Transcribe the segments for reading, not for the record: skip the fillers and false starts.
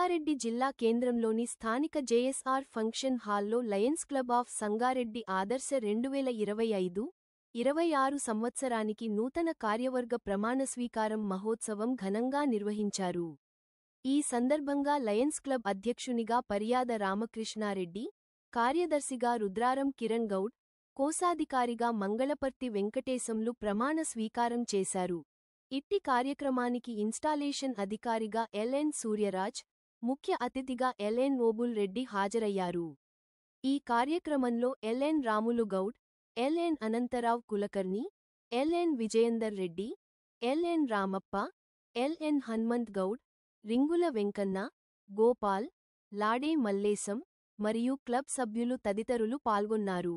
సంగారెడ్డి జిల్లా కేంద్రంలోని స్థానిక జేఎస్ఆర్ ఫంక్షన్ హాల్లో లయన్స్ క్లబ్ ఆఫ్ సంగారెడ్డి ఆదర్శ 2025-26 సంవత్సరానికి నూతన కార్యవర్గ ప్రమాణస్వీకారం మహోత్సవం ఘనంగా నిర్వహించారు. ఈ సందర్భంగా లయన్స్ క్లబ్ అధ్యక్షునిగా పరియాద రామకృష్ణారెడ్డి, కార్యదర్శిగా రుద్రారం కిరణ్ గౌడ్, కోశాధికారిగా మంగళపర్తి వెంకటేశంలు ప్రమాణ స్వీకారం చేశారు. ఇట్టి కార్యక్రమానికి ఇన్స్టాలేషన్ అధికారిగా ఎల్.ఎన్. సూర్యరాజ్, ముఖ్య అతిథిగా ఎల్.ఎన్. ఓబుల్ రెడ్డి హాజరయ్యారు. ఈ కార్యక్రమంలో ఎల్.ఎన్. రాములు గౌడ్, ఎల్.ఎన్. అనంతరావ్ కులకర్ణి, ఎల్.ఎన్. విజయేందర్ రెడ్డి, ఎల్.ఎన్. రామప్ప, ఎల్.ఎన్. హన్మంత్ గౌడ్, రింగుల వెంకన్న, గోపాల్, లాడే మల్లేశం మరియు క్లబ్ సభ్యులు తదితరులు పాల్గొన్నారు.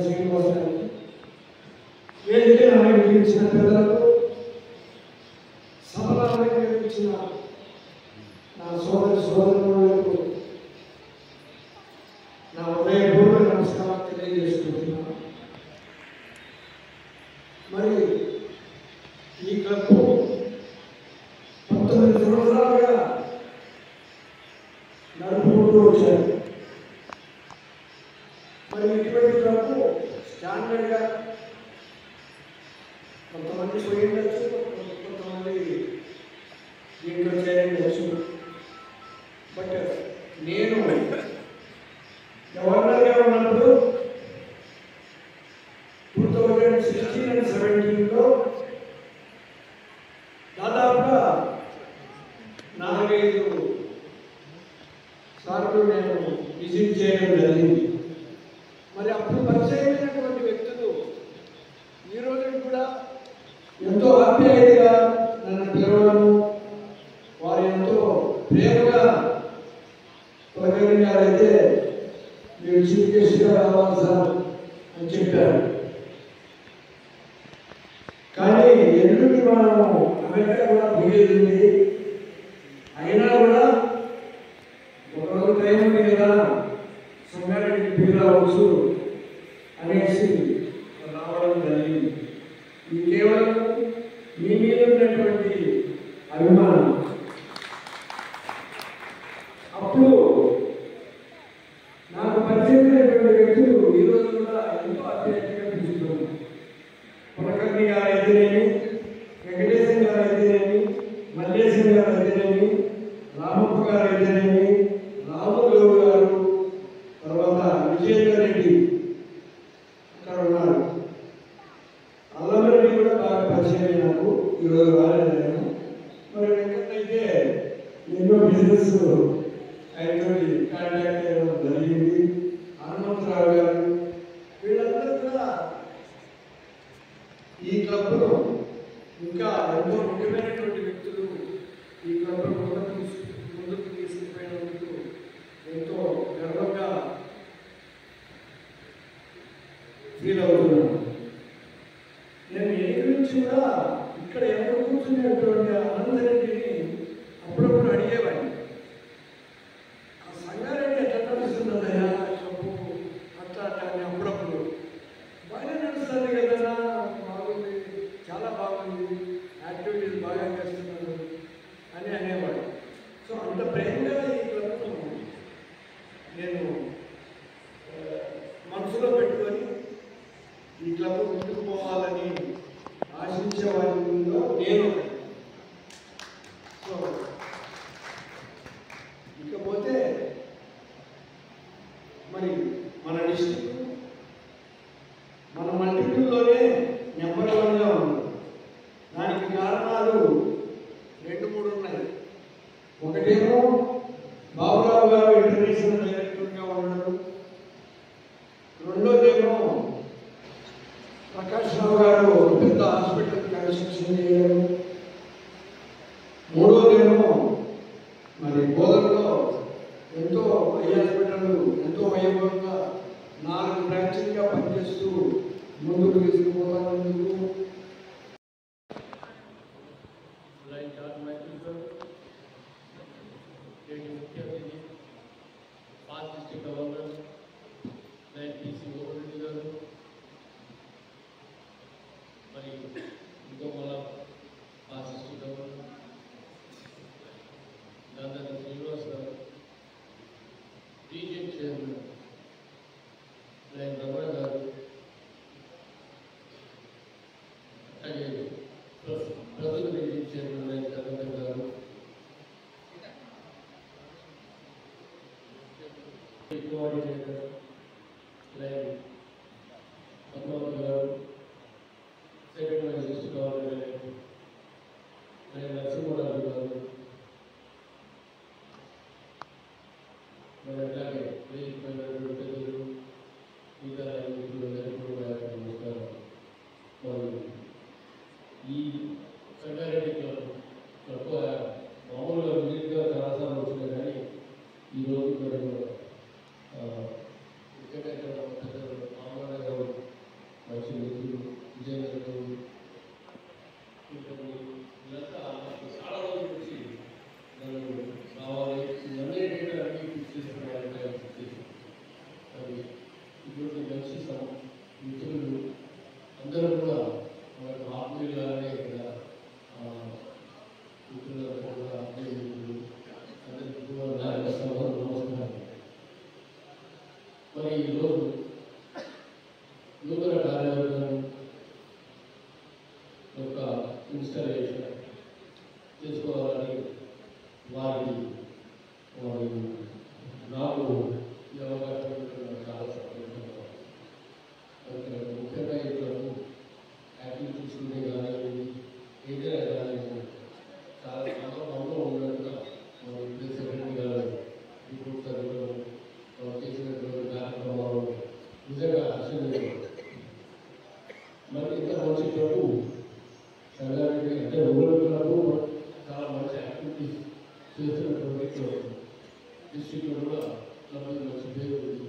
శ్రీనివాస గారికి, వేదికను అలంకరించిన పెద్దలకు, సభను అలంకరించిన నా సోదరులకు నా హృదయపూర్వక నమస్కారం తెలియజేసుకుంటున్నాను. మరి ఈ క్లబ్ 19 సంవత్సరాలుగా నడుపుకుంటూ వచ్చారు. మరి ఇటువంటి క్లబ్ స్టాండర్డ్గా కొంతమంది పోయిండొచ్చు, కొంతమంది దీంట్లో చేరిండొచ్చు. బట్ నేను గవర్నర్గా ఉన్నప్పుడు 2016 and 17లో దాదాపుగా 4-5 సార్లు నేను విజిట్ చేయడం జరిగింది. మరి అప్పుడు పరిచయమైనటువంటి వ్యక్తులు ఈ రోజు కూడా ఎంతో ఆప్యాయతగా నన్ను పిలవడం, వారు ఎంతో ప్రేమగా పలకరించారైతే మీరు చీఫ్ గెస్ట్గా రావాలి సార్ అని చెప్పారు. కానీ ఎల్లుండి మనము అమెరికా కూడా పోయేది ఉంది. అయినా కూడా ఒకరోజు టైం ఉంది కదా, సంగారెడ్డికి పోయి రావచ్చు అనేసి రావడం జరిగింది. ఇది కేవలం మీ మీద ఉన్నటువంటి అభిమానం. అప్పుడు నాకు పరిచయమైనటువంటి వ్యక్తులు ఈ రోజు కూడా ఎంతో అత్యధికంగా పిలుస్తున్నారు. పులకర్ణి గారు అయితేనేమి, వెంకటేశ్వర గారు అయితేనేమి, మల్లేశ్వర గారు అయితేనేమి, రామప్ప గారు అయితేనేమి, రాములు గారు, తర్వాత విజయేందర్ రెడ్డి అక్కడ ఉన్నారు. అల్లమరెడ్డి కూడా బాగా పరిచయం నాకు, ఈరోజు రాలేదు. మరి వెంకన్న అయితే ఎన్నో బిజినెస్ అయినటువంటి కాంటాక్ట్ చేయడం జరిగింది. హనుమంతరావు గారు, వీళ్ళందరూ కూడా ఈ క్లబ్ను ఇంకా ఎంతో ముఖ్యమైనటువంటి వ్యక్తులు ఈ క్లబ్ను ముందుకు తీసుకుపోయినందుకు ఎంతో గర్వంగా ఫీల్ అవుతున్నాను. నేను ఎన్ని నుంచి కూడా ఇక్కడ ఎవరు కూర్చునేటువంటి అనంతరెడ్డిని అప్పుడప్పుడు అడిగేవాడిని, ఆ సంగారెడ్డి ఎట్లా నడుస్తుందయ్యా క్లబ్బు అట్లా అట్లా అని. అప్పుడప్పుడు బాగా నడుస్తుంది కదా, బాగుంది, చాలా బాగుంది, యాక్టివిటీస్ బాగా చేస్తున్నారు అని అనేవాడు. సో అంత ప్రేమగా ఈ క్లబ్ను నేను మనసులో పెట్టుకొని ఈ క్లబ్ ముందుకు పోవాలని ఆశించే వారిలో నేను. సో ఇకపోతే మరి మన డిస్ట్రిక్ట్ మన మల్టిపుల్లోనే నెంబర్ 1గా ఉంది. దానికి కారణాలు 2-3 ఉన్నాయి. ఒకటేమో బాబురావు గారు ఇంటర్నేషనల్ డైరెక్టర్గా ఉండడం, రెండోదేమో ప్రకాష్ రావు గారు పెద్ద హాస్పిటల్ కన్స్ట్రక్షన్ చేయడం, మూడోదేమో మరి బోధనలో ఎంతో ఐ హాస్పిటల్ ఎంతో వైభవంగా 4 బ్రాంచ్లుగా పనిచేస్తూ ముందుకు తీసుకుపోతానందుకు మరి ఇంకో మన డిస్ట్రిక్ట్ గవర్నర్ దాదాపు శ్రీనివాస్ గారు, రీజియన్ చైర్మన్ రమణ గారు, అలాగే ప్రస్తుత రీజియన్ చైర్మన్ కర్ణన్ గారు, coordinator Padmavati garu, second vice district coordinator Narasimharaju garu, మరి అలాగే వేదికమైనటువంటి పెద్దలు, మిగతా నాయకులు, నమస్కారం. మరి ఈ కార్యవర్గం యొక్క ఇన్స్టాలేషన్ చేసుకోవాలని వారి నాకు ఈ అవకాశం చాలా సంతోషంగా ముఖ్యంగా ఇట్లా యాక్టివిటీస్ ఉండే కానీ ఏదైనా కానీ చాలా సందర్భంలో ఉన్నట్టుగా సెక్రటరీ గారు రిపోర్ట్ చదవడం చేసినటువంటి కార్యక్రమాలు నిజంగా హర్షణీయం. మరి ఇంత మంచి క్లబ్ సంగారెడ్డి అంటే రూరల్ క్లబ్ చాలా మంచి యాక్టివిటీస్ చేస్తున్నటువంటి క్లబ్ డిస్ట్రిక్ట్లో కూడా క్లబ్ మంచి పేరు ఉంది.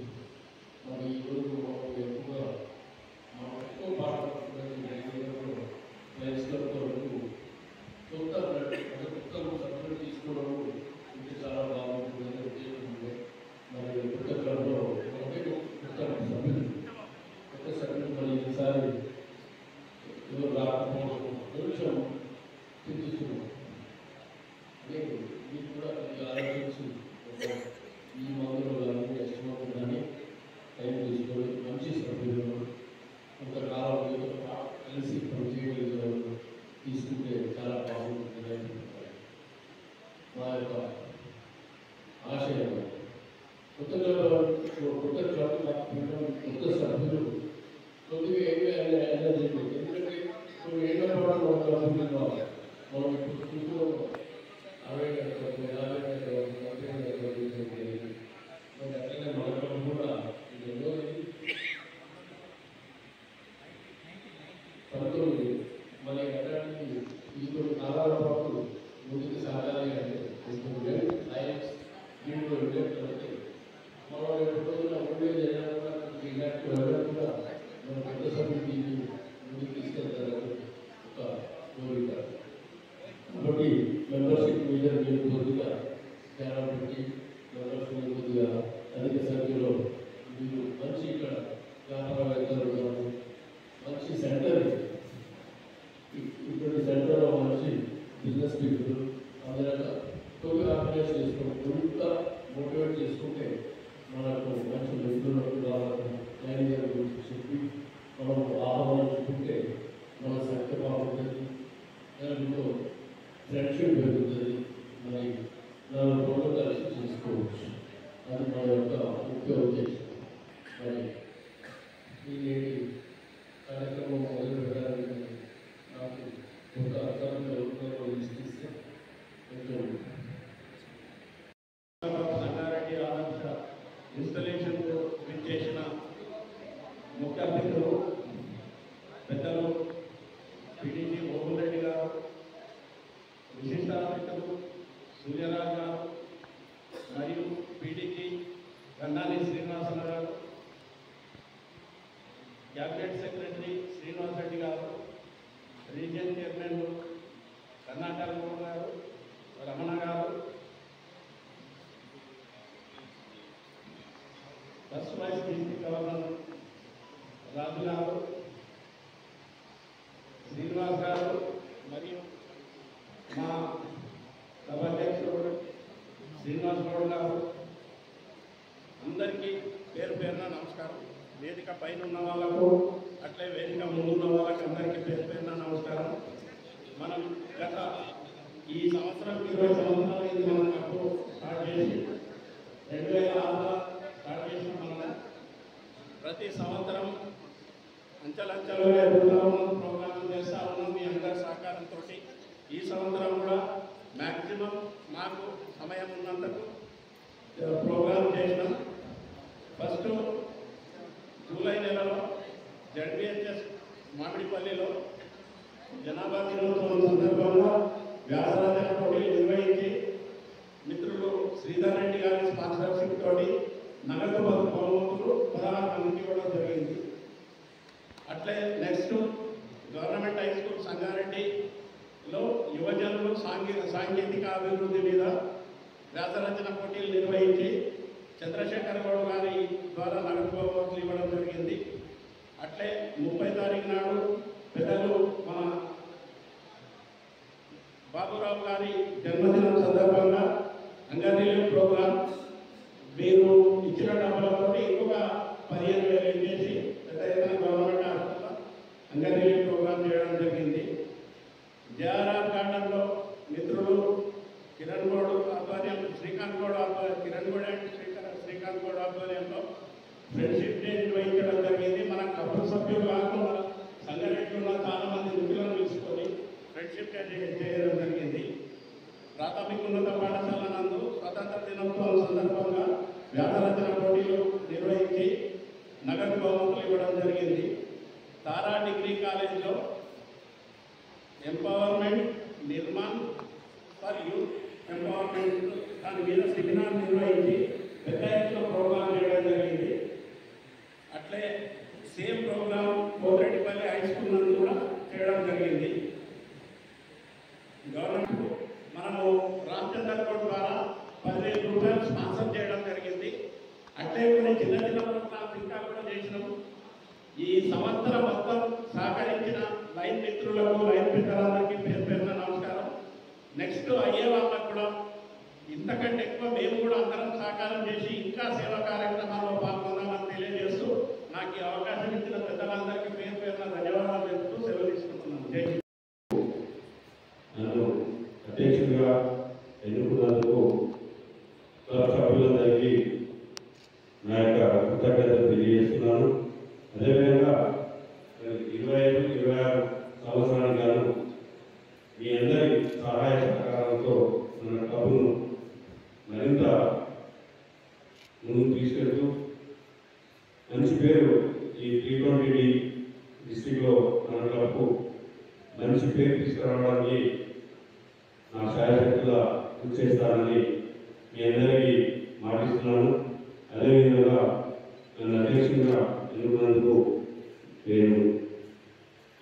మరి ఈరోజు ఎక్కువగా ఎక్కువ పాల్గొంటున్నటువంటి లయన్స్ క్లబ్ వరకు కొత్త సభ్యులు తీసుకోవడం ఇది చాలా బాగుంటుందని ఉద్దేశం ఉంది. మరి కొత్త క్లబ్లో కొత్త సభ్యులు మరి ఈసారి ఎవరు రాకపోవడం కొంచెం చింతిస్తున్నాం. మీకు కూడా ఆలోచించి ఈ మందులో కానీ నెక్స్ట్ మంత్ కానీ టైం తీసుకొని మంచి సభ్యులను కొంతకాలం కలిసి పనిచేయగలిగే తీసుకుంటే చాలా బాగుంటుందని మా యొక్క ఆశయం. కొత్త క్లబ్ కొత్త సభ్యులు కొద్దిగా ఎనర్జీ ఎందుకంటే ఇప్పుడు ఏళ్ళ పాటు ఒక సభ్యులు కావాలి. మనం ఇప్పుడు చూస్తూ 60 అట్లనే మన కూడా పంతొమ్మిది మన ఎక్కడానికి ఈ కొన్ని కాలాల పాటు ముందుకు సాగాలి అంటే లయన్స్ దీంట్లో వెళ్ళకపోతే మనం ఎప్పుడైనా ఉండేది ఇలాంటి కూడా మన పెద్ద సభ్యులకి ముందుకు తీసుకెళ్తారని ఒక కోరిక. కాబట్టి మెంబర్షిప్ మీద మీరు కొద్దిగా ధ్యానం పెట్టి మెంబర్షిప్ కొద్దిగా అధిక సంఖ్యలో మీరు మంచి ఇక్కడ వ్యాపారవేత్తలు ఉన్నారు. మంచి సెంటర్ ఇటువంటి సెంటర్లో మంచి బిజినెస్ పీపుల్ అందరూ కొద్దిగా ఆర్గనైజ్ చేసుకుంటే కొంత మోటివేట్ చేసుకుంటే మనకు మంచి నిధులకు రావాలని మేనేజర్ గురించి చెప్పి మనం ఆహ్వానం చూపుకుంటే మన సంఖ్య బాగుంటుంది. దాంట్లో ఫ్రెండ్షిప్ పెరుగుతుంది. మరి 4 రోజులు కలిసి చేసుకోవచ్చు. అది మన యొక్క ముఖ్య ఉద్దేశం. మరి ఈ కార్యక్రమం మొదలు పెట్టడానికి నాకు ఒక అర్థంలో ఇస్తే కొంచెం సంగారెడ్డి ఆదర్శ ఇన్స్టలేషన్కు విచ్చేసిన ముఖ్య అతిథులు పెద్దలు పిడిసి మోహన్ రెడ్డి గారు, విశిష్ట అతిథులు సూర్యరాజ్ గారు మరియు పీడీజీ గన్నాని శ్రీనివాసరావు గారు, క్యాబినెట్ సెక్రటరీ శ్రీనివాస్ రెడ్డి గారు, రీజియన్ చైర్మన్ కర్ణాటక గారు, రమణ గారు, ఫస్ట్ వైస్ డిస్ట్రిక్ట్ గవర్నర్ రాజు గారు, శ్రీనివాస్ గారు మరియు మా సభాధ్యక్షుడు శ్రీనివాస్ గౌడ్ గారు, అందరికీ పేరు పేరున నమస్కారం. వేదిక పైన ఉన్న వాళ్ళకు అట్లే వేదిక ముందున్న వాళ్ళకి అందరికీ పేరు పేరున నమస్కారం. మనం గత ఈ సంవత్సరం 20 సంవత్సరాలు ఇది మనం అప్పుడు స్టార్ట్ చేసి 2006లో స్టార్ట్ చేసిన మనం ప్రతి సంవత్సరం అంచెలంచెలుగా ఎదుగుతూ ఉన్నాం, ప్రోగ్రాం చేస్తూ ఉన్నాం మీ అందరి సహకారంతో. ఈ సంవత్సరం కూడా మ్యాక్సిమం మాకు సమయం ఉన్నందుకు ప్రోగ్రాం చేసినాం. ఫస్ట్ జూలై నెలలో జడ్బిహెచ్ఎస్ మామిడిపల్లిలో జనాభా దినోత్సవం సందర్భంగా వ్యాసరచన పోటీలు నిర్వహించి మిత్రులు శ్రీధర్ రెడ్డి గారి స్పాన్సర్షిప్ తోటి నగదు బహుమతులు 16 మందికి ఇవ్వడం జరిగింది. అట్లే నెక్స్ట్ గవర్నమెంట్ హై స్కూల్ సంగారెడ్డిలో యువజనులు సాంకేతిక అభివృద్ధి మీద వ్యాసరచన పోటీలు నిర్వహించి చంద్రశేఖర్ గౌడ్ గారి ద్వారా నగదు బహుమతులు ఇవ్వడం జరిగింది. అట్లే 30 తారీఖు నాడు పెద్దలు మన బాబురావు గారి జన్మదినం సందర్భంగా అంగన్వాడీ ప్రోగ్రాం మీరు ఇచ్చిన డబ్బులతో ఇంకొక 15,000 చేసి పెద్ద ఎత్తున గవర్నమెంట్ హాస్పిటల్లో అంగన్వాడీ ప్రోగ్రాం చేయడం జరిగింది. జేఆర్ఆర్ గార్డెన్లో మిత్రులు కిరణ్ గౌడ్ ఆధ్వర్యంలో శ్రీకాంత్ గౌడ్ ఆధ్వర్యంలో ఫ్రెండ్షిప్ డే నిర్వహించడం జరిగింది. మన కపుల్ సభ్యులు కాకుండా సంగారెడ్డిలో ఉన్న చాలా మంది మిత్రులను తీసుకొని ఫ్రెండ్షిప్ డే చేయడం జరిగింది. ప్రాథమిక ఉన్నత పాఠశాల నందు స్వతంత్ర దినోత్సవం సందర్భంగా వ్యాసరచన పోటీలు నిర్వహించి నగదు బహుమతులు ఇవ్వడం జరిగింది. తారా డిగ్రీ కాలేజ్లో empowerment Nirman for youth empowerment దాని మీద సెమినార్ నిర్వహించి పెద్ద ఎత్తున ప్రోగ్రాం చేయడం జరిగింది. అట్లే సేమ్ ప్రోగ్రాం కోతిరెడ్డిపల్లి హై స్కూల్ నందు కూడా చేయడం జరిగింది. గవర్నమెంట్ మనము రామచంద్ర గౌడ్ ద్వారా 10,000 రూపాయలు స్పాన్సర్ చేయడం జరిగింది. అట్లే కొన్ని చిన్న చిన్న ప్రోగ్రామ్స్ ఇంకా కూడా చేసినాము. ఈ సంవత్సరం మొత్తం సహకరించిన లైన్ మిత్రులకు లైన్ పెద్దలందరికీ పేరు పేరున నమస్కారం. నెక్స్ట్ అయ్యే వాళ్ళకు కూడా ఇంతకంటే ఎక్కువ మేము కూడా అందరం సహకారం చేసి ఇంకా సేవా కార్యక్రమాల్లో పాల్గొందామని తెలియజేస్తూ నాకు ఈ అవకాశం ఇచ్చిన పెద్దలందరికీ పేరు పేరున ధన్యవాదాలు చెప్తూ సెలవు తీసుకుంటున్నాను. జై హింద్. నన్ను అధ్యక్షుడిగా ఎన్నుకున్నందుకు క్లబ్ సభ్యులందరికీ నా యొక్క కృతజ్ఞతలు తెలియజేస్తున్నాను. అదేవిధంగా 25-26 సంవత్సరానికి గాను మీ అందరి సహాయ సహకారాలతో మన క్లబ్ను మరింత ముందుకు తీసుకెళ్తూ మంచి పేరు ఈ 320D డిస్టిక్లో మన క్లబ్కు మంచి పేరు తీసుకురావడానికి నా శాయశక్తులా కృషి చేస్తానని మీ అందరికీ మాటిస్తున్నాను. అదేవిధంగా నన్ను అధ్యక్షుడిగా ఎన్నుకున్నందుకు నేను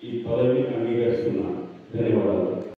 ఈ పదవిని అంగీకరిస్తున్నాను.